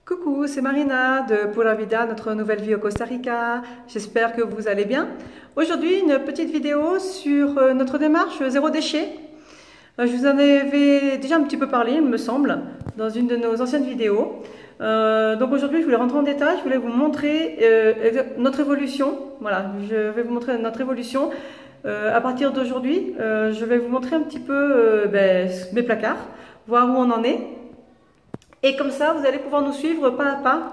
Coucou, c'est Marina de Pura Vida, notre nouvelle vie au Costa Rica. J'espère que vous allez bien. Aujourd'hui, une petite vidéo sur notre démarche zéro déchet. Je vous en avais déjà un petit peu parlé, il me semble, dans une de nos anciennes vidéos. Donc aujourd'hui, je voulais rentrer en détail, je voulais vous montrer notre évolution. Voilà, je vais vous montrer notre évolution. À partir d'aujourd'hui, je vais vous montrer un petit peu mes placards, voir où on en est. Et comme ça, vous allez pouvoir nous suivre pas à pas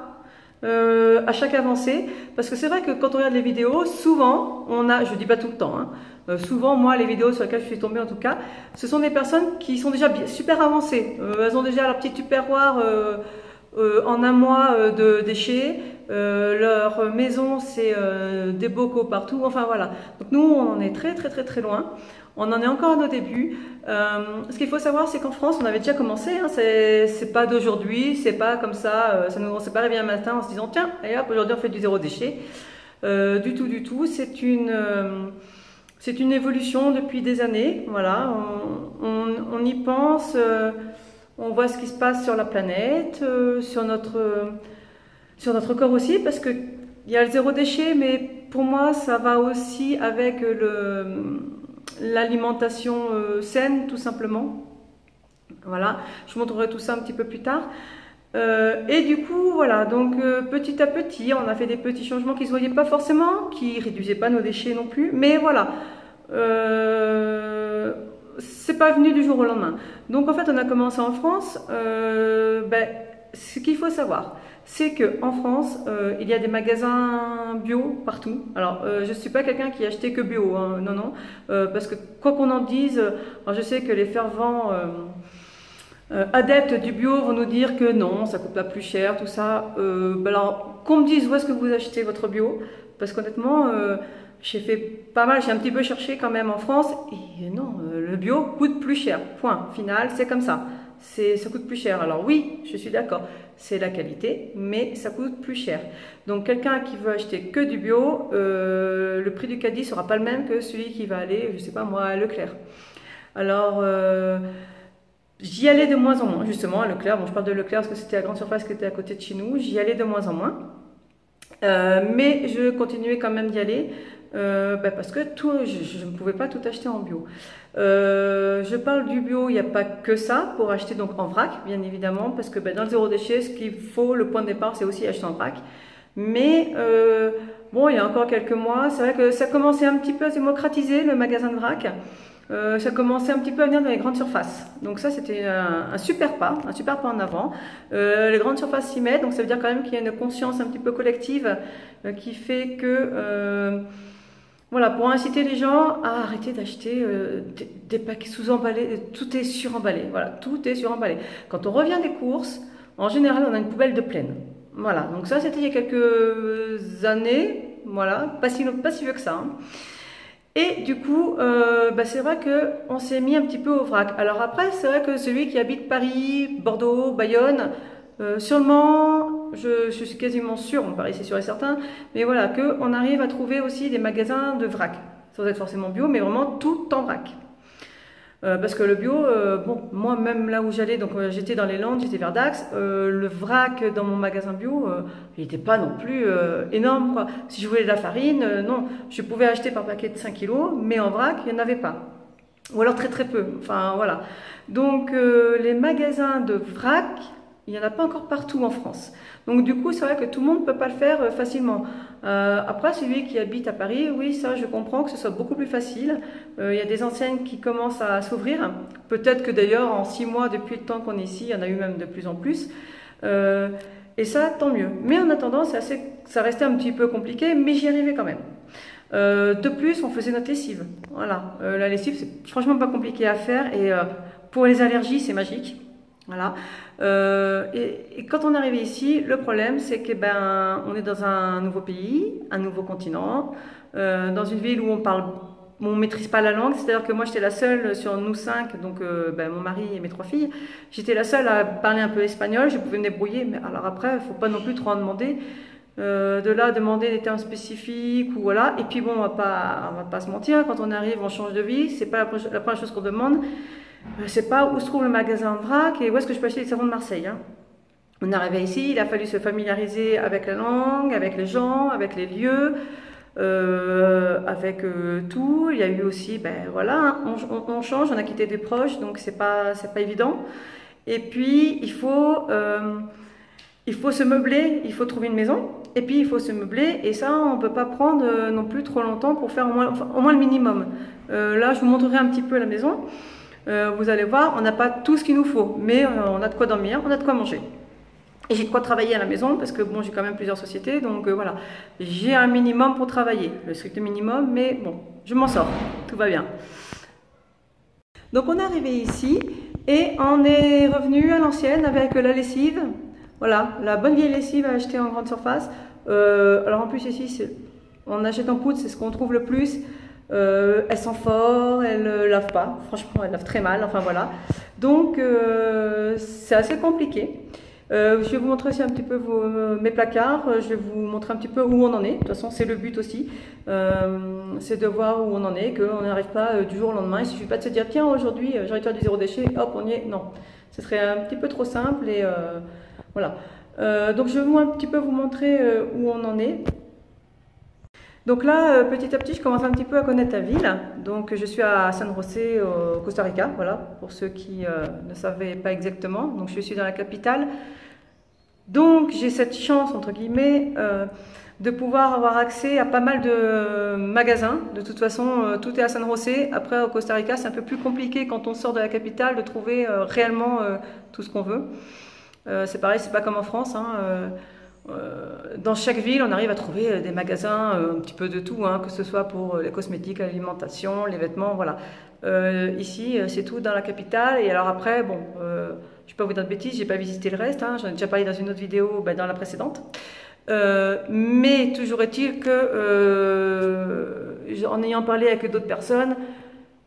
à chaque avancée. Parce que c'est vrai que quand on regarde les vidéos, souvent, je dis pas tout le temps, hein, souvent, moi, les vidéos sur lesquelles je suis tombée en tout cas, ce sont des personnes qui sont déjà super avancées. Elles ont déjà leur petit tupperware en un mois de déchets. Leur maison, c'est des bocaux partout. Enfin voilà. Donc nous, on en est très loin. On en est encore à nos débuts. Ce qu'il faut savoir, c'est qu'en France, on avait déjà commencé. Hein, c'est pas d'aujourd'hui, c'est pas comme ça. On s'est pas réveillé un matin en se disant tiens, et hop, aujourd'hui on fait du zéro déchet. Du tout. C'est une évolution depuis des années. Voilà, on y pense. On voit ce qui se passe sur la planète, sur notre corps aussi, parce que il y a le zéro déchet, mais pour moi, ça va aussi avec l'alimentation saine, tout simplement. Voilà, je vous montrerai tout ça un petit peu plus tard. Et du coup, voilà, donc petit à petit, on a fait des petits changements qui ne se voyaient pas forcément, qui ne réduisaient pas nos déchets non plus, mais voilà. C'est pas venu du jour au lendemain. Donc en fait, on a commencé en France. Ce qu'il faut savoir, c'est qu'en France, il y a des magasins bio partout. Alors, je ne suis pas quelqu'un qui achetait que bio, hein, non, parce que quoi qu'on en dise, alors je sais que les fervents adeptes du bio vont nous dire que non, ça coûte pas plus cher, tout ça. Alors, qu'on me dise où est-ce que vous achetez votre bio, parce qu'honnêtement, j'ai fait pas mal, j'ai un petit peu cherché quand même en France, et non, le bio coûte plus cher, point, final, c'est comme ça. Ça coûte plus cher. Alors oui, je suis d'accord, c'est la qualité, mais ça coûte plus cher. Donc quelqu'un qui veut acheter que du bio, le prix du caddie sera pas le même que celui qui va aller, je sais pas moi, à Leclerc. Alors j'y allais de moins en moins, justement, à Leclerc. Bon, je parle de Leclerc parce que c'était la grande surface qui était à côté de chez nous. J'y allais de moins en moins. Mais je continuais quand même d'y aller parce que je ne pouvais pas tout acheter en bio. Je parle du bio, il n'y a pas que ça pour acheter donc en vrac, bien évidemment, parce que dans le zéro déchet, ce qu'il faut, le point de départ, c'est aussi acheter en vrac. Mais bon, il y a encore quelques mois, c'est vrai que ça commençait un petit peu à se démocratiser, le magasin de vrac. Ça commençait un petit peu à venir dans les grandes surfaces. Donc ça, c'était un super pas en avant. Les grandes surfaces s'y mettent, donc ça veut dire quand même qu'il y a une conscience un petit peu collective qui fait que, voilà, pour inciter les gens à arrêter d'acheter des paquets sous-emballés, tout est suremballé. Voilà, tout est suremballé. Quand on revient des courses, en général, on a une poubelle de pleine. Voilà, donc ça, c'était il y a quelques années. Voilà, pas si vieux que ça. Hein. Et du coup, c'est vrai qu'on s'est mis un petit peu au vrac. Alors après, c'est vrai que celui qui habite Paris, Bordeaux, Bayonne, sûrement, je suis quasiment sûre, Paris c'est sûr et certain, mais voilà, qu'on arrive à trouver aussi des magasins de vrac, sans être forcément bio, mais vraiment tout en vrac. Parce que le bio, bon, moi même là où j'allais, donc j'étais dans les Landes, j'étais vers Dax, le vrac dans mon magasin bio, il n'était pas non plus énorme, quoi. Si je voulais de la farine, non, je pouvais acheter par paquet de 5 kilos, mais en vrac, il n'y en avait pas. Ou alors très peu, enfin voilà. Donc les magasins de vrac, il n'y en a pas encore partout en France. Donc du coup, c'est vrai que tout le monde ne peut pas le faire facilement. Après, celui qui habite à Paris, oui, ça, je comprends que ce soit beaucoup plus facile. Il y a des enseignes qui commencent à s'ouvrir. Peut-être que d'ailleurs, en 6 mois, depuis le temps qu'on est ici, il y en a eu même de plus en plus. Et ça, tant mieux. Mais en attendant, ça restait un petit peu compliqué, mais j'y arrivais quand même. De plus, on faisait notre lessive. Voilà, la lessive, c'est franchement pas compliqué à faire. Et pour les allergies, c'est magique. Voilà. Et quand on est arrivé ici, le problème c'est que on est dans un nouveau pays, un nouveau continent, dans une ville où on maîtrise pas la langue. C'est-à-dire que moi j'étais la seule sur nous 5, donc mon mari et mes 3 filles, j'étais la seule à parler un peu espagnol. Je pouvais me débrouiller, mais alors après, il faut pas non plus trop en demander. De là demander des termes spécifiques ou voilà. Et puis bon, on va pas se mentir, quand on arrive, on change de vie, c'est pas la première chose qu'on demande. Je ne sais pas où se trouve le magasin de vrac et où est-ce que je peux acheter les savons de Marseille. Hein. On est arrivé ici, il a fallu se familiariser avec la langue, avec les gens, avec les lieux, avec tout. Il y a eu aussi, ben voilà, on change, on a quitté des proches, donc c'est pas évident. Et puis il faut se meubler, il faut trouver une maison, et puis il faut se meubler, et ça on peut pas prendre non plus trop longtemps pour faire au moins le minimum. Là je vous montrerai un petit peu la maison. Vous allez voir, on n'a pas tout ce qu'il nous faut, mais on a de quoi dormir, on a de quoi manger. Et j'ai de quoi travailler à la maison, parce que bon, j'ai quand même plusieurs sociétés, donc voilà. J'ai un minimum pour travailler, le strict minimum, mais bon, je m'en sors, tout va bien. Donc on est arrivé ici, et on est revenu à l'ancienne avec la lessive. Voilà, la bonne vieille lessive à acheter en grande surface. Alors en plus ici, on achète en poudre, c'est ce qu'on trouve le plus. Elle sent fort, elle ne lave pas, franchement elle lave très mal, enfin voilà. Donc c'est assez compliqué. Je vais vous montrer aussi un petit peu mes placards, je vais vous montrer un petit peu où on en est. De toute façon c'est le but aussi, c'est de voir où on en est, qu'on n'arrive pas du jour au lendemain. Il ne suffit pas de se dire tiens aujourd'hui j'ai envie de faire du zéro déchet, hop on y est. Non, ce serait un petit peu trop simple et voilà. Donc je vais un petit peu vous montrer où on en est. Donc là, petit à petit, je commence un petit peu à connaître la ville. Donc je suis à San José, au Costa Rica, voilà, pour ceux qui ne savaient pas exactement. Donc je suis dans la capitale. Donc j'ai cette chance, entre guillemets, de pouvoir avoir accès à pas mal de magasins. De toute façon, tout est à San José. Après, au Costa Rica, c'est un peu plus compliqué quand on sort de la capitale de trouver réellement tout ce qu'on veut. C'est pareil, c'est pas comme en France, hein, dans chaque ville, on arrive à trouver des magasins, un petit peu de tout, hein, que ce soit pour les cosmétiques, l'alimentation, les vêtements, voilà. Ici, c'est tout dans la capitale. Et alors après, bon, je ne vais pas vous dire de bêtises, j'ai pas visité le reste, hein, j'en ai déjà parlé dans une autre vidéo, dans la précédente. Mais toujours est-il que, en ayant parlé avec d'autres personnes,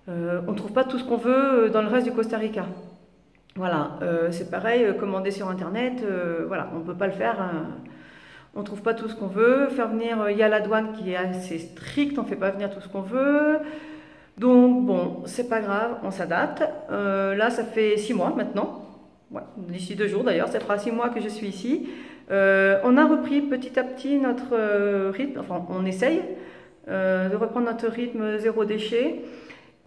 on ne trouve pas tout ce qu'on veut dans le reste du Costa Rica. Voilà, c'est pareil, commander sur internet, voilà, on ne peut pas le faire, on ne trouve pas tout ce qu'on veut. Faire venir, il y a la douane qui est assez stricte, on ne fait pas venir tout ce qu'on veut. Donc bon, c'est pas grave, on s'adapte. Là, ça fait 6 mois maintenant, ouais, d'ici 2 jours d'ailleurs, ça fera 6 mois que je suis ici. On a repris petit à petit notre rythme, enfin on essaye de reprendre notre rythme zéro déchet.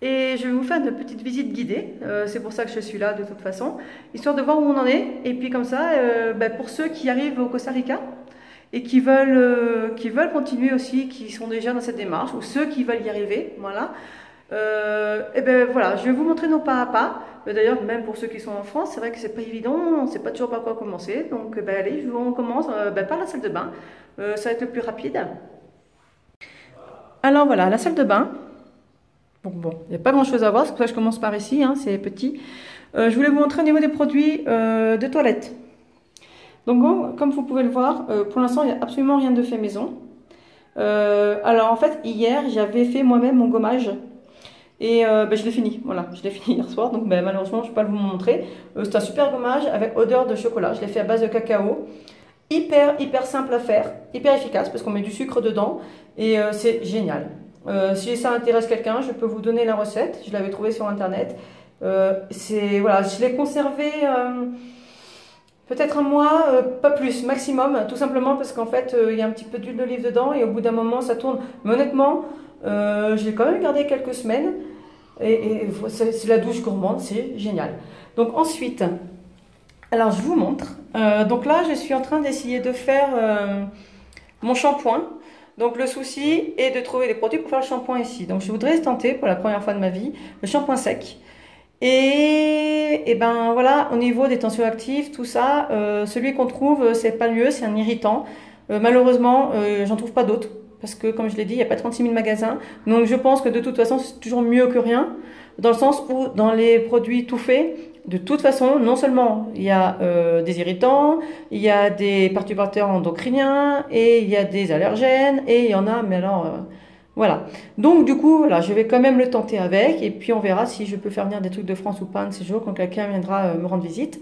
Et je vais vous faire une petite visite guidée, c'est pour ça que je suis là de toute façon, histoire de voir où on en est. Et puis comme ça, pour ceux qui arrivent au Costa Rica et qui veulent continuer aussi, qui sont déjà dans cette démarche, ou ceux qui veulent y arriver, voilà. Et ben voilà, je vais vous montrer nos pas à pas. D'ailleurs, même pour ceux qui sont en France, c'est vrai que c'est pas évident, on ne sait pas toujours par quoi commencer. Donc allez, on commence par la salle de bain, ça va être le plus rapide. Alors voilà, la salle de bain. Bon, il n'y a pas grand chose à voir, c'est pour ça que je commence par ici, hein, c'est petit. Je voulais vous montrer au niveau des produits de toilette. Donc bon, comme vous pouvez le voir, pour l'instant il n'y a absolument rien de fait maison. Alors en fait, hier j'avais fait moi-même mon gommage. Et je l'ai fini, voilà, je l'ai fini hier soir, donc malheureusement je ne peux pas vous montrer. C'est un super gommage avec odeur de chocolat, je l'ai fait à base de cacao. Hyper simple à faire, hyper efficace parce qu'on met du sucre dedans et c'est génial. Si ça intéresse quelqu'un, je peux vous donner la recette. Je l'avais trouvée sur internet. Voilà, je l'ai conservé peut-être un mois, pas plus, maximum. Tout simplement parce qu'en fait, il y a un petit peu d'huile d'olive dedans et au bout d'un moment, ça tourne. Mais honnêtement, je l'ai quand même gardé quelques semaines. Et c'est la douche gourmande, c'est génial. Donc ensuite, alors je vous montre. Donc là, je suis en train d'essayer de faire mon shampoing. Donc le souci est de trouver des produits pour faire le shampoing ici. Donc je voudrais tenter pour la première fois de ma vie le shampoing sec. Et ben voilà, au niveau des tensioactifs, tout ça, celui qu'on trouve, c'est pas mieux, c'est un irritant. Malheureusement, j'en trouve pas d'autres. Parce que comme je l'ai dit, il n'y a pas 36 000 magasins. Donc je pense que de toute façon, c'est toujours mieux que rien. Dans le sens où dans les produits tout faits, de toute façon, non seulement il y a des irritants, il y a des perturbateurs endocriniens, et il y a des allergènes, et il y en a, mais alors, voilà. Donc du coup, voilà, je vais quand même le tenter avec, et puis on verra si je peux faire venir des trucs de France ou pas un de ces jours, quand quelqu'un viendra me rendre visite.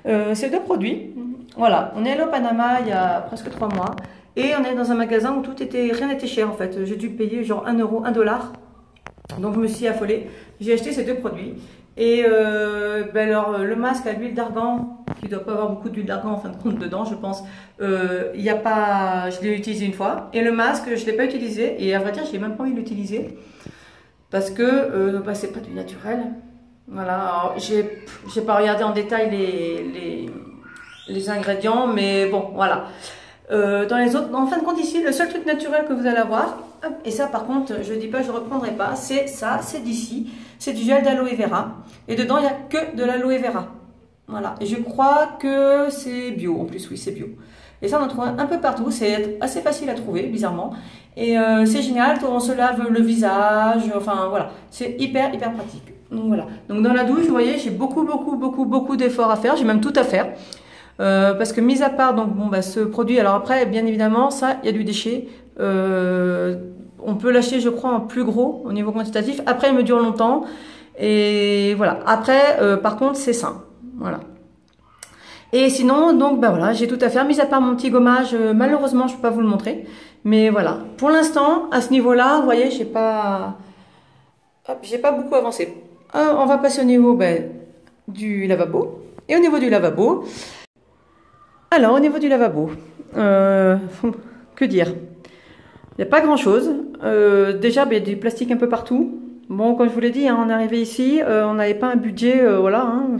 Ces 2 produits, voilà, on est allé au Panama il y a presque 3 mois, et on est dans un magasin où rien n'était cher en fait. J'ai dû payer genre 1 euro, 1 dollar, donc je me suis affolée. J'ai acheté ces 2 produits. Et alors, le masque à l'huile d'argan, qui doit pas avoir beaucoup d'huile d'argan en fin de compte dedans, je pense. Il y a pas, je l'ai utilisé une fois. Et le masque, je l'ai pas utilisé. Et à vrai dire, je n'ai même pas envie de l'utiliser. Parce que bah, c'est pas du naturel. Voilà, j'ai pas regardé en détail les ingrédients, mais bon, voilà. Dans les autres, en fin de compte ici, le seul truc naturel que vous allez avoir, et ça par contre, je dis pas, je reprendrai pas, c'est ça, c'est d'ici, c'est du gel d'aloe vera, et dedans il n'y a que de l'aloe vera. Voilà, et je crois que c'est bio, en plus, oui, c'est bio. Et ça, on en trouve un peu partout, c'est assez facile à trouver, bizarrement. Et c'est génial, on se lave le visage, enfin voilà, c'est hyper pratique. Donc voilà, donc dans la douche, vous voyez, j'ai beaucoup d'efforts à faire, j'ai même tout à faire. Parce que mis à part donc bon bah ce produit, alors après bien évidemment ça il y a du déchet, on peut l'acheter je crois en plus gros au niveau quantitatif, après il me dure longtemps et voilà, après par contre c'est sain, voilà. Et sinon donc bah voilà, j'ai tout à faire, mis à part mon petit gommage, malheureusement je peux pas vous le montrer, mais voilà, pour l'instant à ce niveau là vous voyez j'ai pas beaucoup avancé. On va passer au niveau du lavabo, et au niveau du lavabo, alors, au niveau du lavabo, que dire? Il n'y a pas grand-chose. Déjà, il y a du plastique un peu partout. Bon, comme je vous l'ai dit, hein, on est arrivé ici, on n'avait pas un budget, voilà. Hein.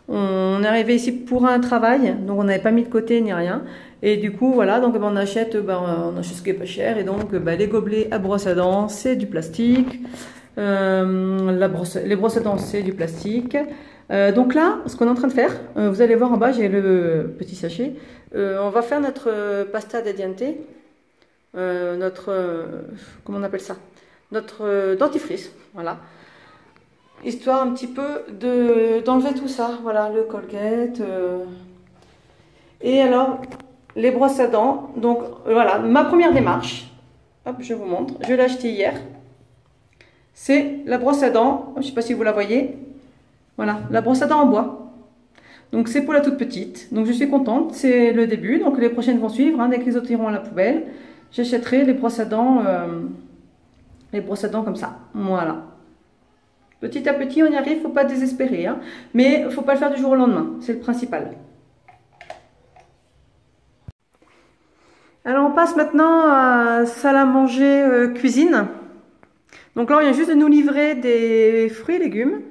On est arrivé ici pour un travail, donc on n'avait pas mis de côté ni rien. Et du coup, voilà, donc on achète ce qui est pas cher. Et donc, les gobelets à brosse à dents, c'est du plastique. Les brosses à dents, c'est du plastique. Donc là, ce qu'on est en train de faire, vous allez voir en bas, j'ai le petit sachet. On va faire notre pasta de diente, comment on appelle ça? Notre dentifrice, voilà. Histoire un petit peu d'enlever tout ça, voilà, le Colgate. Et alors, les brosses à dents. Donc voilà, ma première démarche. Hop, je vous montre. Je l'ai acheté hier. C'est la brosse à dents. Je ne sais pas si vous la voyez. Voilà, la brosse à dents en bois. Donc c'est pour la toute petite. Donc je suis contente, c'est le début. Donc les prochaines vont suivre, hein, dès que les autres iront à la poubelle. J'achèterai les brosses à dents comme ça. Voilà. Petit à petit, on y arrive, faut pas désespérer. Hein. Mais il ne faut pas le faire du jour au lendemain, c'est le principal. Alors on passe maintenant à salle à manger cuisine. Donc là on vient juste de nous livrer des fruits et légumes.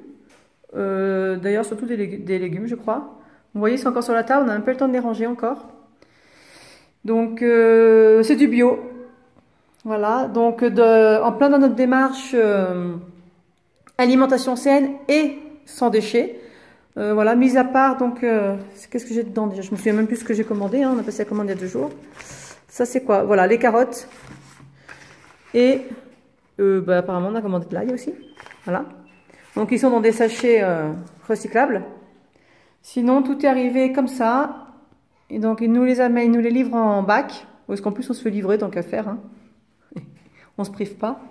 D'ailleurs surtout des légumes je crois. Vous voyez c'est encore sur la table, on a un peu le temps de les ranger encore. Donc c'est du bio. Voilà, donc en plein dans notre démarche alimentation saine et sans déchets. Voilà, mis à part donc qu'est-ce que j'ai dedans déjà? Je me souviens même plus ce que j'ai commandé, hein, on a passé la commande il y a 2 jours. Ça c'est quoi? Voilà, les carottes. Et apparemment on a commandé de l'ail aussi. Voilà. Donc ils sont dans des sachets recyclables. Sinon tout est arrivé comme ça. Et donc ils nous les amènent, ils nous les livrent en bac. Parce qu'en plus on se fait livrer tant qu'à faire. Hein. On se prive pas.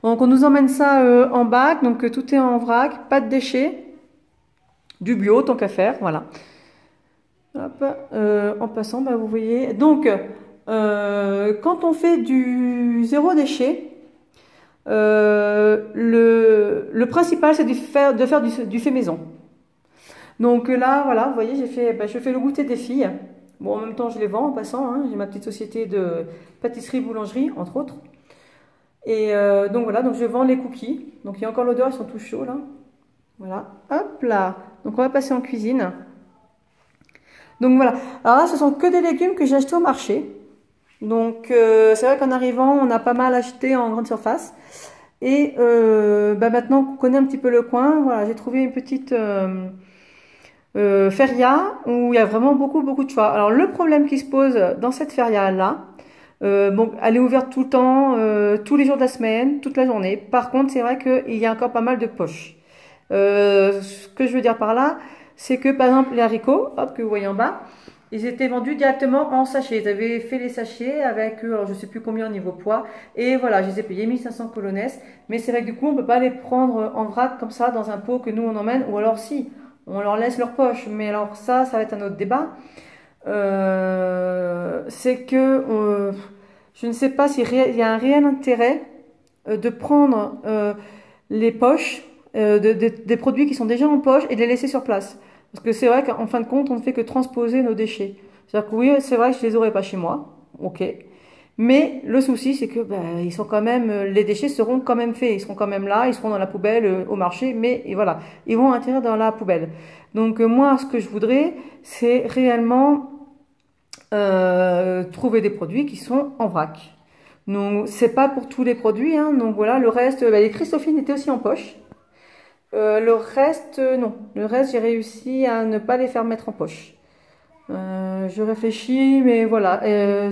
Donc on nous emmène ça en bac. Donc tout est en vrac, pas de déchets. Du bio tant qu'à faire. Voilà. Hop, en passant, vous voyez. Donc quand on fait du zéro déchet, le principal c'est de faire du fait maison. Donc là voilà vous voyez je fais le goûter des filles. Bon en même temps je les vends en passant, hein. J'ai ma petite société de pâtisserie boulangerie entre autres. Et donc voilà, donc je vends les cookies. Donc il y a encore l'odeur, ils sont tout chauds là. Voilà, hop là. Donc on va passer en cuisine. Donc voilà, alors là ce sont que des légumes que j'ai achetés au marché. Donc c'est vrai qu'en arrivant on a pas mal acheté en grande surface. Et maintenant qu'on connaît un petit peu le coin, voilà, j'ai trouvé une petite feria où il y a vraiment beaucoup de choix. Alors le problème qui se pose dans cette feria là, elle est ouverte tout le temps, tous les jours de la semaine, toute la journée. Par contre c'est vrai qu'il y a encore pas mal de poches. Ce que je veux dire par là, c'est que par exemple les haricots, hop, que vous voyez en bas, ils étaient vendus directement en sachet. Ils avaient fait les sachets avec, alors je sais plus combien au niveau poids. Et voilà, je les ai payés 1500 colones. Mais c'est vrai que du coup, on peut pas les prendre en vrac comme ça dans un pot que nous on emmène. Ou alors si, on leur laisse leur poche. Mais alors ça va être un autre débat. C'est que je ne sais pas s'il y a un réel intérêt de prendre les poches des produits qui sont déjà en poche et de les laisser sur place. Parce que c'est vrai qu'en fin de compte, on ne fait que transposer nos déchets. C'est-à-dire que oui, c'est vrai que je les aurais pas chez moi, ok. Mais le souci, c'est que ils sont quand même, les déchets seront quand même faits, ils seront quand même là, ils seront dans la poubelle au marché, mais et voilà, ils vont atterrir dans la poubelle. Donc moi, ce que je voudrais, c'est réellement trouver des produits qui sont en vrac. Donc c'est pas pour tous les produits, hein, donc voilà, le reste, les Christophine étaient aussi en poche. Le reste, non. Le reste, j'ai réussi à ne pas les faire mettre en poche. Je réfléchis, mais voilà.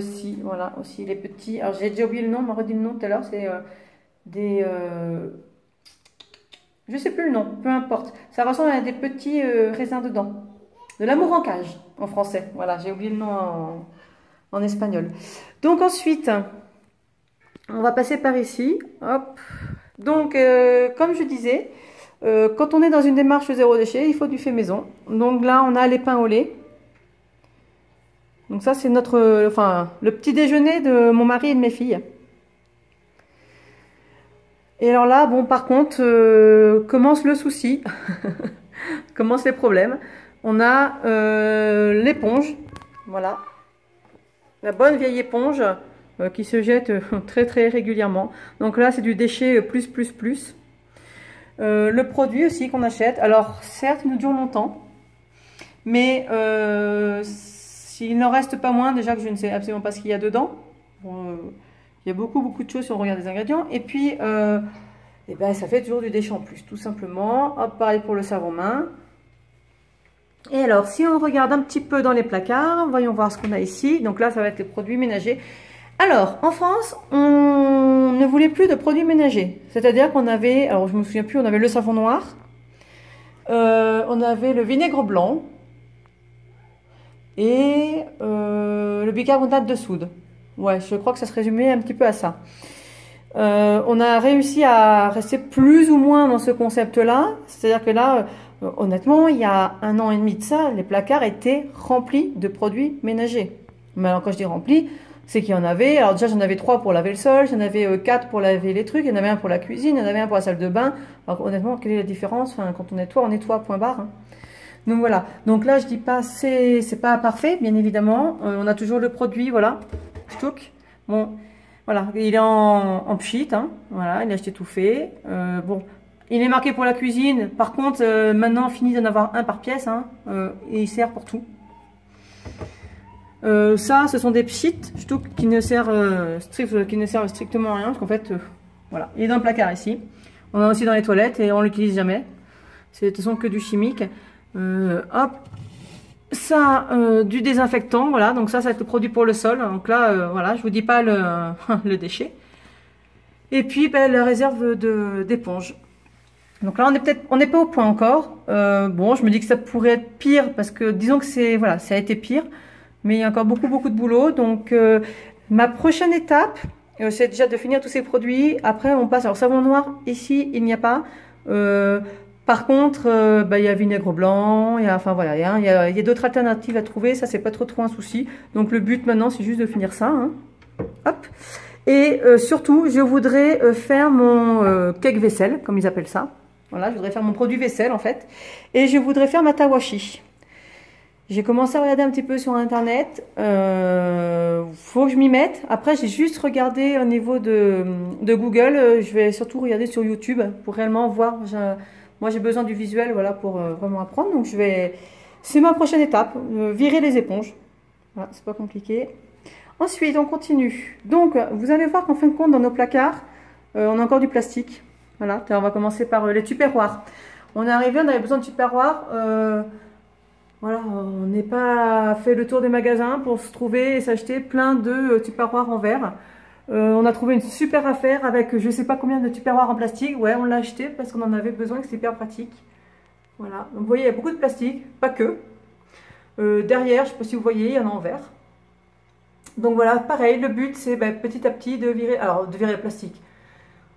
Si, voilà, aussi les petits. Alors, j'ai déjà oublié le nom, on m'a redit le nom tout à l'heure. C'est des. Je sais plus le nom, peu importe. Ça ressemble à des petits raisins dedans. De l'amour en cage, en français. Voilà, j'ai oublié le nom en espagnol. Donc, ensuite, on va passer par ici. Hop. Donc, comme je disais. Quand on est dans une démarche zéro déchet, il faut du fait maison. Donc là, on a les pains au lait. Donc ça, c'est notre, enfin, le petit déjeuner de mon mari et de mes filles. Et alors là, bon, par contre, commence le souci, commence les problèmes. On a l'éponge, voilà, la bonne vieille éponge qui se jette très très régulièrement. Donc là, c'est du déchet plus. Le produit aussi qu'on achète, alors certes il nous dure longtemps, mais s'il n'en reste pas moins, déjà que je ne sais absolument pas ce qu'il y a dedans, bon, il y a beaucoup de choses si on regarde les ingrédients, et puis ça fait toujours du déchet en plus, tout simplement. Hop, pareil pour le savon-main. Et alors si on regarde un petit peu dans les placards, voyons voir ce qu'on a ici. Donc là ça va être les produits ménagers. Alors, en France, on ne voulait plus de produits ménagers. C'est-à-dire qu'on avait, alors je me souviens plus, on avait le savon noir, on avait le vinaigre blanc et le bicarbonate de soude. Ouais, je crois que ça se résumait un petit peu à ça. On a réussi à rester plus ou moins dans ce concept-là. C'est-à-dire que là, honnêtement, il y a 1 an et demi de ça, les placards étaient remplis de produits ménagers. Mais alors quand je dis remplis, c'est qu'il y en avait, alors déjà j'en avais 3 pour laver le sol, j'en avais 4 pour laver les trucs, il y en avait un pour la cuisine, il y en avait un pour la salle de bain. Alors honnêtement, quelle est la différence? Enfin, quand on nettoie, point barre. Hein. Donc voilà, donc là je dis pas, c'est pas parfait, bien évidemment. On a toujours le produit, voilà, stock. Bon, voilà, il est en pchit, hein. Voilà, il est acheté tout fait. Bon, il est marqué pour la cuisine, par contre, maintenant fini d'en avoir un par pièce, hein, et il sert pour tout. Ça, ce sont des pchits qui ne servent strictement à rien, parce qu'en fait, voilà, il est dans le placard ici. On en a aussi dans les toilettes et on l'utilise jamais. C'est de toute façon que du chimique. Hop, ça, du désinfectant, voilà. Donc ça va être le produit pour le sol. Donc là, voilà, je vous dis pas le déchet. Et puis la réserve d'éponge. Donc là, on n'est pas au point encore. Bon, je me dis que ça pourrait être pire parce que disons que voilà, ça a été pire. Mais il y a encore beaucoup de boulot. Donc, ma prochaine étape, c'est déjà de finir tous ces produits. Après, on passe. Alors, savon noir, ici, il n'y a pas. Par contre, il y a vinaigre blanc. Enfin, voilà, il y a d'autres alternatives à trouver. Ça, c'est pas trop un souci. Donc, le but maintenant, c'est juste de finir ça. Hein. Hop. Et surtout, je voudrais faire mon cake vaisselle, comme ils appellent ça. Voilà, je voudrais faire mon produit vaisselle, en fait. Et je voudrais faire ma tawashi. J'ai commencé à regarder un petit peu sur internet, faut que je m'y mette. Après j'ai juste regardé au niveau de Google, je vais surtout regarder sur YouTube pour réellement voir. Moi j'ai besoin du visuel, voilà, pour vraiment apprendre. Donc c'est ma prochaine étape, virer les éponges. Voilà, c'est pas compliqué. Ensuite on continue. Donc vous allez voir qu'en fin de compte dans nos placards, on a encore du plastique. Voilà, on va commencer par les tupperwares. On est arrivé, on avait besoin de tupperwares. Voilà, on n'est pas fait le tour des magasins pour se trouver et s'acheter plein de tupperwares en verre. On a trouvé une super affaire avec je sais pas combien de tupperwares en plastique. Ouais, on l'a acheté parce qu'on en avait besoin, que c'est hyper pratique. Voilà, donc vous voyez, il y a beaucoup de plastique, pas que. Derrière, je ne sais pas si vous voyez, il y en a en verre. Donc voilà, pareil, le but c'est petit à petit de virer le plastique.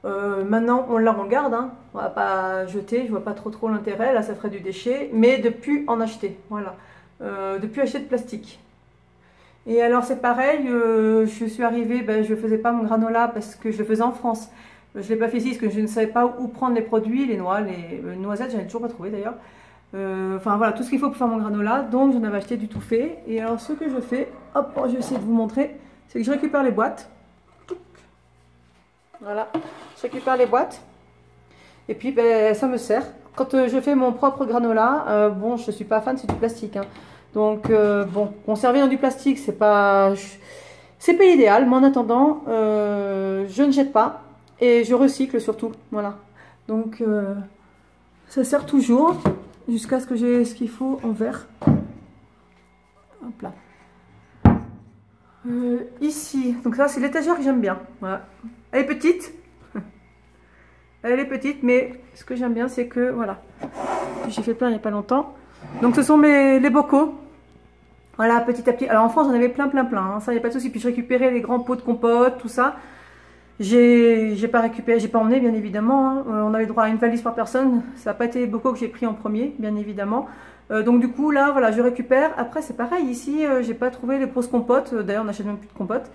Maintenant on le garde, hein. On va pas jeter, je vois pas trop l'intérêt, là ça ferait du déchet, mais de plus en acheter, voilà, de plus acheter de plastique. Et alors c'est pareil, je suis arrivée, je faisais pas mon granola parce que je le faisais en France, je l'ai pas fait ici parce que je ne savais pas où prendre les produits, les noix, les noisettes, j'en ai toujours pas trouvé d'ailleurs, Enfin voilà, tout ce qu'il faut pour faire mon granola. Donc j'en avais acheté du tout fait. Et alors ce que je fais, hop, je vais essayer de vous montrer, c'est que je récupère les boîtes. Voilà, je récupère les boîtes. Et puis ben, ça me sert. Quand je fais mon propre granola, bon, je suis pas fan, c'est du plastique. Hein. Donc bon, conserver dans du plastique, c'est pas idéal. Mais en attendant, je ne jette pas et je recycle surtout. Voilà. Donc ça sert toujours jusqu'à ce que j'ai ce qu'il faut en verre. Hop là. Ici, donc ça c'est l'étagère que j'aime bien. Voilà. Elle est petite. Elle est petite, mais ce que j'aime bien, c'est que, voilà, j'ai fait plein il n'y a pas longtemps. Donc ce sont les bocaux. Voilà, petit à petit. Alors en France, j'en avais plein, hein. Ça, il n'y a pas de souci. Puis je récupérais les grands pots de compote, tout ça. J'ai pas récupéré, j'ai pas emmené, bien évidemment. Hein. On avait droit à une valise par personne. Ça n'a pas été les bocaux que j'ai pris en premier, bien évidemment. Donc du coup, là, voilà, je récupère. Après, c'est pareil. Ici, j'ai pas trouvé les grosses compotes. D'ailleurs, on n'achète même plus de compotes.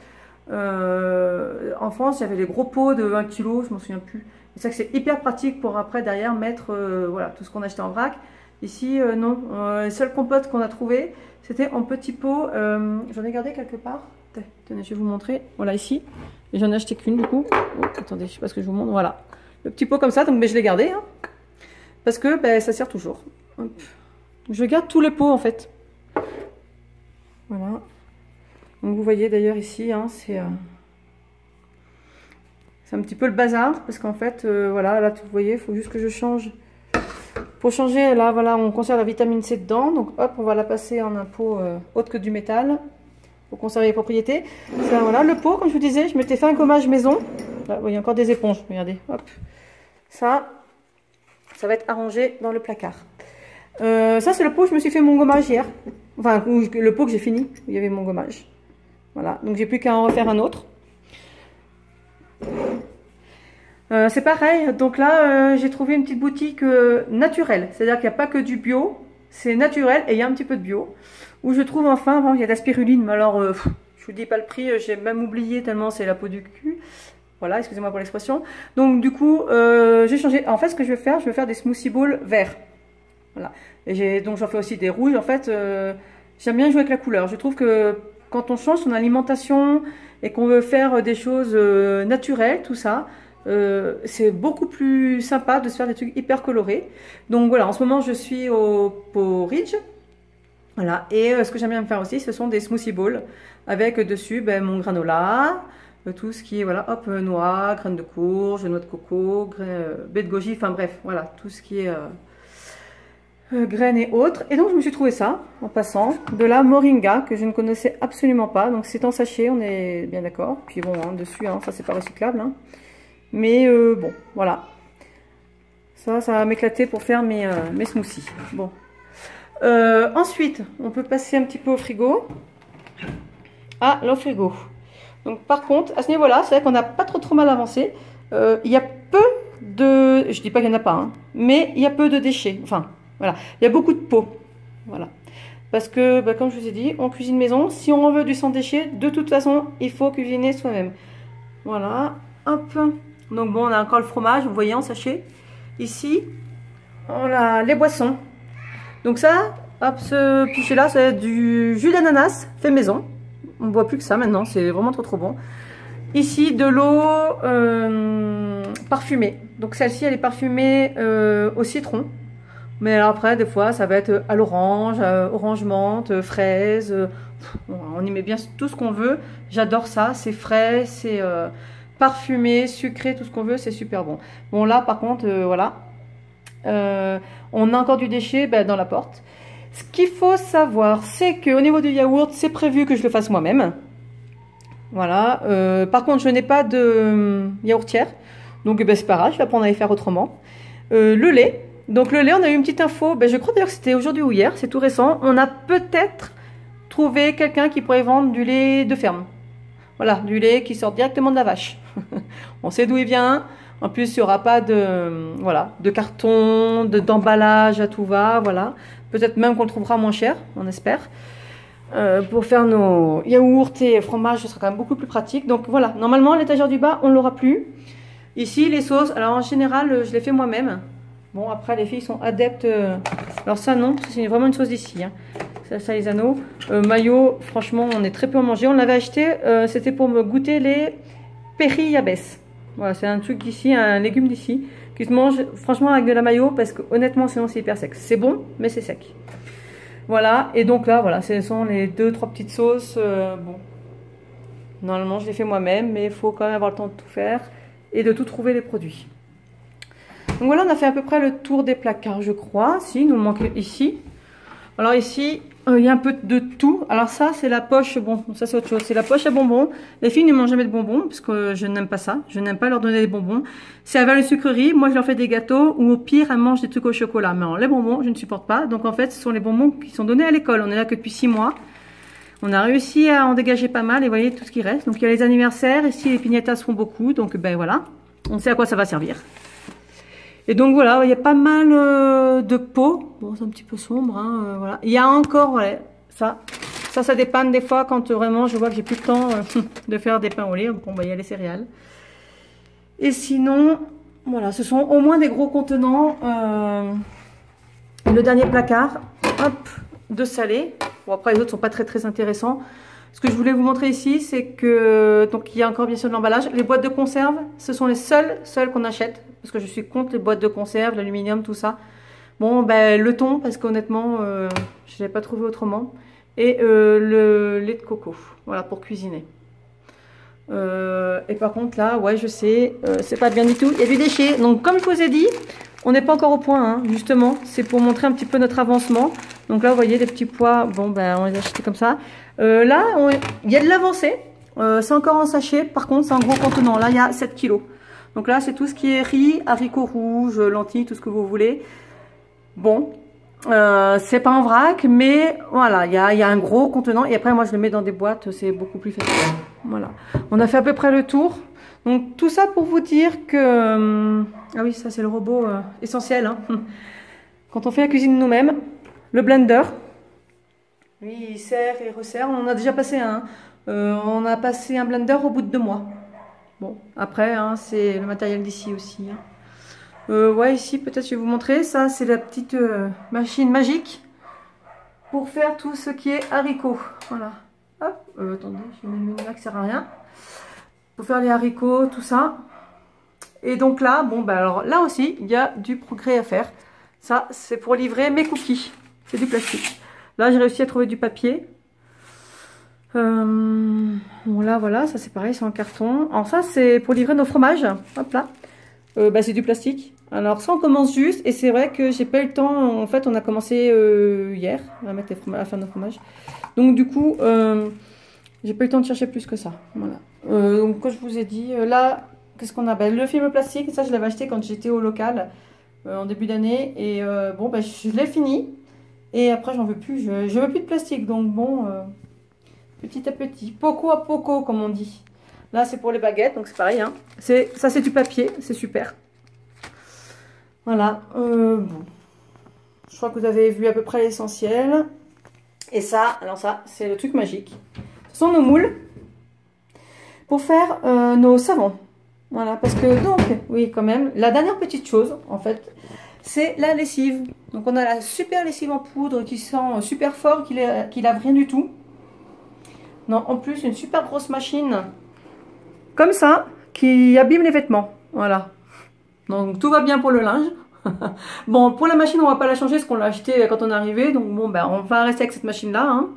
En France, j'avais les gros pots de 1 kg, je m'en souviens plus. C'est ça que c'est hyper pratique pour après derrière mettre voilà, tout ce qu'on achetait en vrac. Ici, non. Les seules compotes qu'on a trouvées, c'était en petits pots. J'en ai gardé quelque part. Tenez, je vais vous montrer. Voilà, ici. Et j'en ai acheté qu'une du coup. Oh, attendez, je sais pas ce que je vous montre. Voilà. Le petit pot comme ça, donc mais je l'ai gardé. Hein, parce que ben, ça sert toujours. Hop. Je garde tous les pots en fait. Voilà. Donc vous voyez d'ailleurs ici, hein, c'est un petit peu le bazar parce qu'en fait, voilà, là vous voyez, il faut juste que je change. Pour changer, là voilà, on conserve la vitamine C dedans, donc hop, on va la passer en un pot autre que du métal pour conserver les propriétés. Ça, voilà, le pot, comme je vous disais, je m'étais fait un gommage maison. Là, vous voyez encore des éponges, regardez, hop. Ça va être arrangé dans le placard. Ça c'est le pot où je me suis fait mon gommage hier. Enfin, le pot que j'ai fini, où il y avait mon gommage. Voilà, donc j'ai plus qu'à en refaire un autre. C'est pareil, donc là j'ai trouvé une petite boutique naturelle, c'est-à-dire qu'il n'y a pas que du bio, c'est naturel et il y a un petit peu de bio. Où je trouve enfin, bon, il y a de la spiruline, mais alors je vous dis pas le prix, j'ai même oublié tellement c'est la peau du cul. Voilà, excusez-moi pour l'expression. Donc du coup, j'ai changé. En fait, ce que je vais faire des smoothie bowls verts. Voilà. Et donc j'en fais aussi des rouges. En fait, j'aime bien jouer avec la couleur. Je trouve que quand on change son alimentation et qu'on veut faire des choses naturelles, tout ça, c'est beaucoup plus sympa de se faire des trucs hyper colorés. Donc voilà, en ce moment je suis au porridge. Voilà, et ce que j'aime bien me faire aussi, ce sont des smoothie bowls avec dessus ben, mon granola, tout ce qui est, voilà, hop, noix, graines de courge, noix de coco, baies de goji, enfin bref, voilà, tout ce qui est graines et autres. Et donc je me suis trouvé ça en passant, de la moringa que je ne connaissais absolument pas. Donc c'est en sachet, on est bien d'accord. Puis bon, hein, dessus, hein, ça c'est pas recyclable. Hein. Mais bon, voilà. Ça va m'éclater pour faire mes smoothies. Bon. Ensuite, on peut passer un petit peu au frigo. Ah, le frigo. Donc par contre, à ce niveau-là, c'est vrai qu'on n'a pas trop mal avancé. Il y a peu de... Je dis pas qu'il n'y en a pas, hein, mais il y a peu de déchets. Enfin, voilà. Il y a beaucoup de pots. Voilà. Parce que, bah, comme je vous ai dit, on cuisine maison. Si on en veut du sans déchets, de toute façon, il faut cuisiner soi-même. Voilà. Hop. Donc bon, on a encore le fromage, vous voyez, en sachet. Ici, on a les boissons. Donc ça, hop, ce pichet-là, c'est du jus d'ananas fait maison. On ne boit plus que ça maintenant, c'est vraiment trop bon. Ici, de l'eau parfumée. Donc celle-ci, elle est parfumée au citron. Mais alors après, des fois, ça va être à l'orange, orange menthe, fraise. On y met bien tout ce qu'on veut. J'adore ça, c'est frais, c'est parfumé, sucré, tout ce qu'on veut, c'est super bon. Bon là, par contre, voilà. On a encore du déchet dans la porte. Ce qu'il faut savoir, c'est qu'au niveau du yaourt, c'est prévu que je le fasse moi-même. Voilà. Par contre, je n'ai pas de yaourtière. Donc, c'est pas grave, je vais apprendre à y faire autrement. Le lait. Donc, le lait, on a eu une petite info. Je crois d'ailleurs que c'était aujourd'hui ou hier. C'est tout récent. On a peut-être trouvé quelqu'un qui pourrait vendre du lait de ferme. Voilà, du lait qui sort directement de la vache. On sait d'où il vient. En plus, il n'y aura pas de, voilà, de carton, d'emballage à tout va. Voilà. Peut-être même qu'on le trouvera moins cher, on espère. Pour faire nos yaourts et fromages, ce sera quand même beaucoup plus pratique. Donc voilà, normalement, l'étagère du bas, on ne l'aura plus. Ici, les sauces, alors en général, je les fais moi-même. Bon, après, les filles sont adeptes. Alors ça, non, c'est vraiment une sauce d'ici. Hein. Ça, les anneaux. Mayo, franchement, on est très peu à manger. On l'avait acheté, c'était pour me goûter les périllabes. Voilà, c'est un truc d'ici, un légume d'ici, qui se mange franchement avec de la mayo, parce que honnêtement, sinon c'est hyper sec. C'est bon, mais c'est sec. Voilà, et donc là, voilà, ce sont les 2-3 petites sauces. Bon, normalement, je les fais moi-même, mais il faut quand même avoir le temps de tout faire et de tout trouver les produits. Donc voilà, on a fait à peu près le tour des placards, je crois. Si, il nous manque ici. Alors ici, il y a un peu de tout. Alors ça, c'est la poche, bon, ça c'est autre chose. C'est la poche à bonbons. Les filles ne mangent jamais de bonbons, parce que je n'aime pas ça. Je n'aime pas leur donner des bonbons. Si elles veulent une sucrerie, moi je leur fais des gâteaux, ou au pire, elles mangent des trucs au chocolat. Mais alors, les bonbons, je ne supporte pas. Donc en fait, ce sont les bonbons qui sont donnés à l'école. On est là que depuis 6 mois. On a réussi à en dégager pas mal, et vous voyez tout ce qui reste. Donc il y a les anniversaires, ici les piñatas se font beaucoup. Donc ben voilà, on sait à quoi ça va servir. Et donc voilà, il y a pas mal de pots. Bon, c'est un petit peu sombre, hein, voilà. Il y a encore, ouais, ça dépanne des fois quand vraiment je vois que j'ai plus le temps de faire des pains au lait. Bon, bah, il y a les céréales. Et sinon, voilà, ce sont au moins des gros contenants. Le dernier placard, hop, de salé. Bon, après les autres sont pas très intéressants. Ce que je voulais vous montrer ici, c'est que, donc il y a encore bien sûr de l'emballage. Les boîtes de conserve, ce sont les seules qu'on achète. Parce que je suis contre les boîtes de conserve, l'aluminium, tout ça. Bon, ben le thon, parce qu'honnêtement, je ne l'ai pas trouvé autrement. Et le lait de coco, voilà, pour cuisiner. Et par contre là, ouais, je sais, c'est pas bien du tout. Il y a du déchet. Donc comme je vous ai dit, on n'est pas encore au point, hein, justement. C'est pour montrer un petit peu notre avancement. Donc là, vous voyez, les petits pois, bon, ben on les a achetés comme ça. Là, il y a de l'avancée. C'est encore en sachet. Par contre, c'est un gros contenant. Là, il y a 7 kilos. Donc là, c'est tout ce qui est riz, haricots rouges, lentilles, tout ce que vous voulez. Bon, c'est pas en vrac, mais voilà, il y a un gros contenant. Et après, moi, je le mets dans des boîtes, c'est beaucoup plus facile. Voilà, on a fait à peu près le tour. Donc tout ça pour vous dire que... ah oui, ça c'est le robot essentiel. Hein. Quand on fait la cuisine nous-mêmes, le blender, lui, il serre et resserre. On en a déjà passé un. On a passé un blender au bout de 2 mois. Bon, après, hein, c'est le matériel d'ici aussi. Hein. Ouais, ici, peut-être je vais vous montrer. Ça, c'est la petite machine magique pour faire tout ce qui est haricots. Voilà. Hop, attendez, je vais mettre le là qui sert à rien. Pour faire les haricots, tout ça. Et donc là, bon, bah alors là aussi, il y a du progrès à faire. Ça, c'est pour livrer mes cookies. C'est du plastique. Là, j'ai réussi à trouver du papier. Bon là voilà, ça c'est pareil, c'est en carton. Alors ça c'est pour livrer nos fromages. Hop là, bah, c'est du plastique. Alors ça on commence juste, et c'est vrai que j'ai pas eu le temps. En fait on a commencé hier à mettre à faire nos fromages. Donc du coup j'ai pas eu le temps de chercher plus que ça. Voilà. Donc comme je vous ai dit, là qu'est-ce qu'on a, bah, le film plastique, ça je l'avais acheté quand j'étais au local en début d'année. Et bon bah, je l'ai fini. Et après j'en veux plus, je veux plus de plastique. Donc bon... petit à petit, poco à poco comme on dit. Là c'est pour les baguettes, donc c'est pareil. Hein. Ça c'est du papier, c'est super. Voilà. Bon. Je crois que vous avez vu à peu près l'essentiel. Et ça, alors ça c'est le truc magique. Ce sont nos moules pour faire nos savons. Voilà, parce que donc, oui quand même, la dernière petite chose en fait, c'est la lessive. Donc on a la super lessive en poudre qui sent super fort, qui lave rien du tout. Non, en plus, une super grosse machine, comme ça, qui abîme les vêtements. Voilà. Donc, tout va bien pour le linge. Bon, pour la machine, on va pas la changer, parce qu'on l'a acheté quand on est arrivé. Donc, bon, ben, on va rester avec cette machine-là. Hein.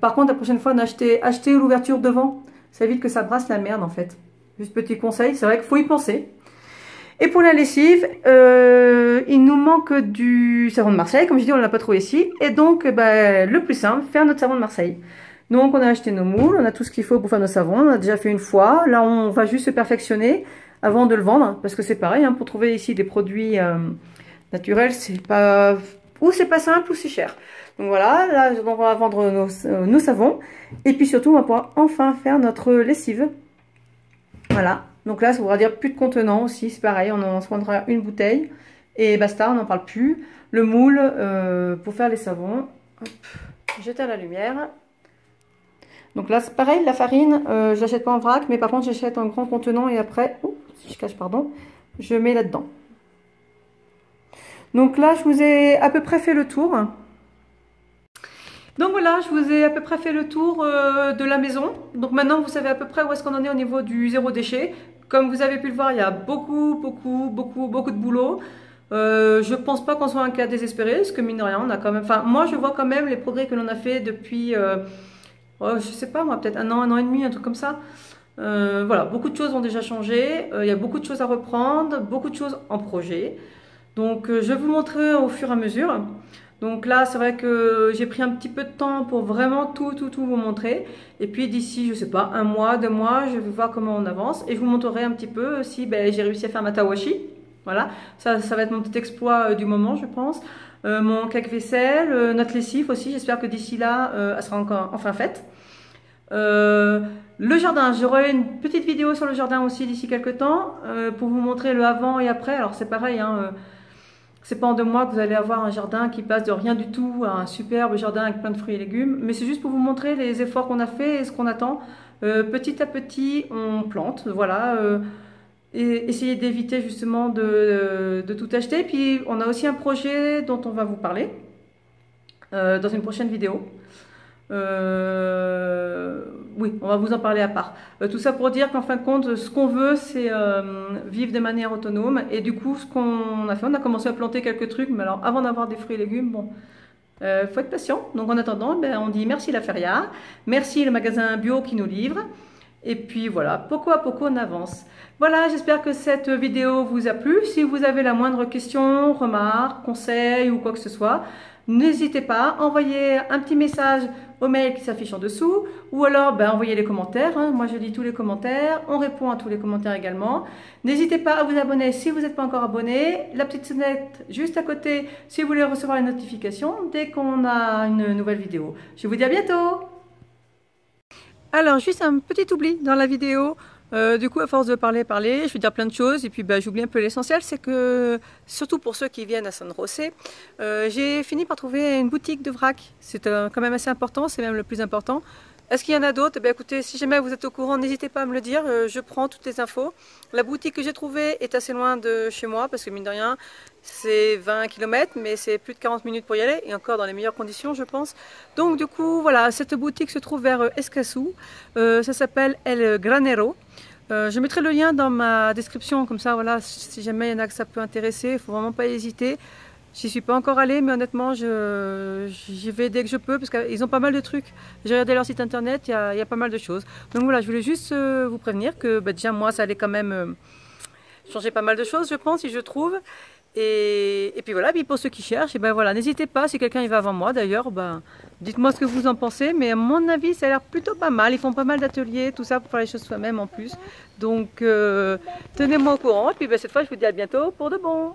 Par contre, la prochaine fois, acheter l'ouverture devant. Ça évite que ça brasse la merde, en fait. Juste petit conseil, c'est vrai qu'il faut y penser. Et pour la lessive, il nous manque du savon de Marseille. Comme je dis, on ne l'a pas trouvé ici. Et donc, ben, le plus simple, faire notre savon de Marseille. Donc on a acheté nos moules, on a tout ce qu'il faut pour faire nos savons, on a déjà fait une fois. Là on va juste se perfectionner avant de le vendre, parce que c'est pareil, hein, pour trouver ici des produits naturels, c'est pas... ou c'est pas simple ou c'est cher. Donc voilà, là on va vendre nos savons, et puis surtout on va pouvoir enfin faire notre lessive. Voilà, donc là ça voudra dire plus de contenant aussi, c'est pareil, on en se prendra une bouteille, et basta, on n'en parle plus. Le moule pour faire les savons, hop, jeter à la lumière. Donc là, c'est pareil, la farine, je l'achète pas en vrac, mais par contre, j'achète un grand contenant et après, si je cache, pardon, je mets là-dedans. Donc là, je vous ai à peu près fait le tour. Donc voilà, je vous ai à peu près fait le tour de la maison. Donc maintenant, vous savez à peu près où est-ce qu'on en est au niveau du zéro déchet. Comme vous avez pu le voir, il y a beaucoup de boulot. Je pense pas qu'on soit un cas désespéré, parce que mine de rien, on a quand même... Enfin, moi, je vois quand même les progrès que l'on a fait depuis, je sais pas moi, peut-être un an et demi, un truc comme ça. Voilà, beaucoup de choses ont déjà changé. Il y a beaucoup de choses à reprendre, beaucoup de choses en projet. Donc, je vais vous montrer au fur et à mesure. Donc là, c'est vrai que j'ai pris un petit peu de temps pour vraiment tout vous montrer. Et puis d'ici, je sais pas, un mois, 2 mois, je vais voir comment on avance. Et je vous montrerai un petit peu si j'ai réussi à faire ma tawashi. Voilà, ça va être mon petit exploit du moment, je pense. Mon cake-vaisselle, notre lessive aussi. J'espère que d'ici là, elle sera encore enfin faite. Le jardin, j'aurai une petite vidéo sur le jardin aussi d'ici quelques temps pour vous montrer le avant et après. Alors c'est pareil, hein, c'est pas en 2 mois que vous allez avoir un jardin qui passe de rien du tout à un superbe jardin avec plein de fruits et légumes. Mais c'est juste pour vous montrer les efforts qu'on a fait et ce qu'on attend. Petit à petit, on plante, voilà. Et essayer d'éviter justement de tout acheter. Puis on a aussi un projet dont on va vous parler dans une prochaine vidéo. Oui, on va vous en parler à part. Tout ça pour dire qu'en fin de compte, ce qu'on veut, c'est vivre de manière autonome. Et du coup, ce qu'on a fait, on a commencé à planter quelques trucs. Mais alors, avant d'avoir des fruits et légumes, bon, faut être patient. Donc en attendant, on dit merci la feria, merci le magasin bio qui nous livre. Et puis voilà, poco à poco on avance. Voilà, j'espère que cette vidéo vous a plu. Si vous avez la moindre question, remarque, conseil ou quoi que ce soit, n'hésitez pas, envoyez un petit message au mail qui s'affiche en dessous, ou alors envoyez les commentaires, hein. Moi je lis tous les commentaires, on répond à tous les commentaires également. N'hésitez pas à vous abonner si vous n'êtes pas encore abonné, la petite sonnette juste à côté si vous voulez recevoir les notifications dès qu'on a une nouvelle vidéo. Je vous dis à bientôt. Alors juste un petit oubli dans la vidéo. Du coup, à force de parler, je vais dire plein de choses et puis j'oublie un peu l'essentiel, c'est que, surtout pour ceux qui viennent à San José, j'ai fini par trouver une boutique de vrac. C'est quand même assez important, c'est même le plus important. Est-ce qu'il y en a d'autres? Écoutez, si jamais vous êtes au courant, n'hésitez pas à me le dire, je prends toutes les infos. La boutique que j'ai trouvée est assez loin de chez moi, parce que mine de rien, c'est 20 km, mais c'est plus de 40 minutes pour y aller, et encore dans les meilleures conditions, je pense. Donc du coup, voilà, cette boutique se trouve vers Escazú, ça s'appelle El Granero. Je mettrai le lien dans ma description, comme ça, voilà, si jamais il y en a que ça peut intéresser, il ne faut vraiment pas hésiter. J'y suis pas encore allée, mais honnêtement, j'y vais dès que je peux, parce qu'ils ont pas mal de trucs. J'ai regardé leur site internet, il y a pas mal de choses. Donc voilà, je voulais juste vous prévenir que déjà, moi, ça allait quand même changer pas mal de choses, je pense, si je trouve. Et puis voilà, puis pour ceux qui cherchent, voilà, n'hésitez pas, si quelqu'un y va avant moi d'ailleurs, dites-moi ce que vous en pensez, mais à mon avis, ça a l'air plutôt pas mal. Ils font pas mal d'ateliers, tout ça, pour faire les choses soi-même en plus. Donc, tenez-moi au courant, et puis cette fois, je vous dis à bientôt pour de bon.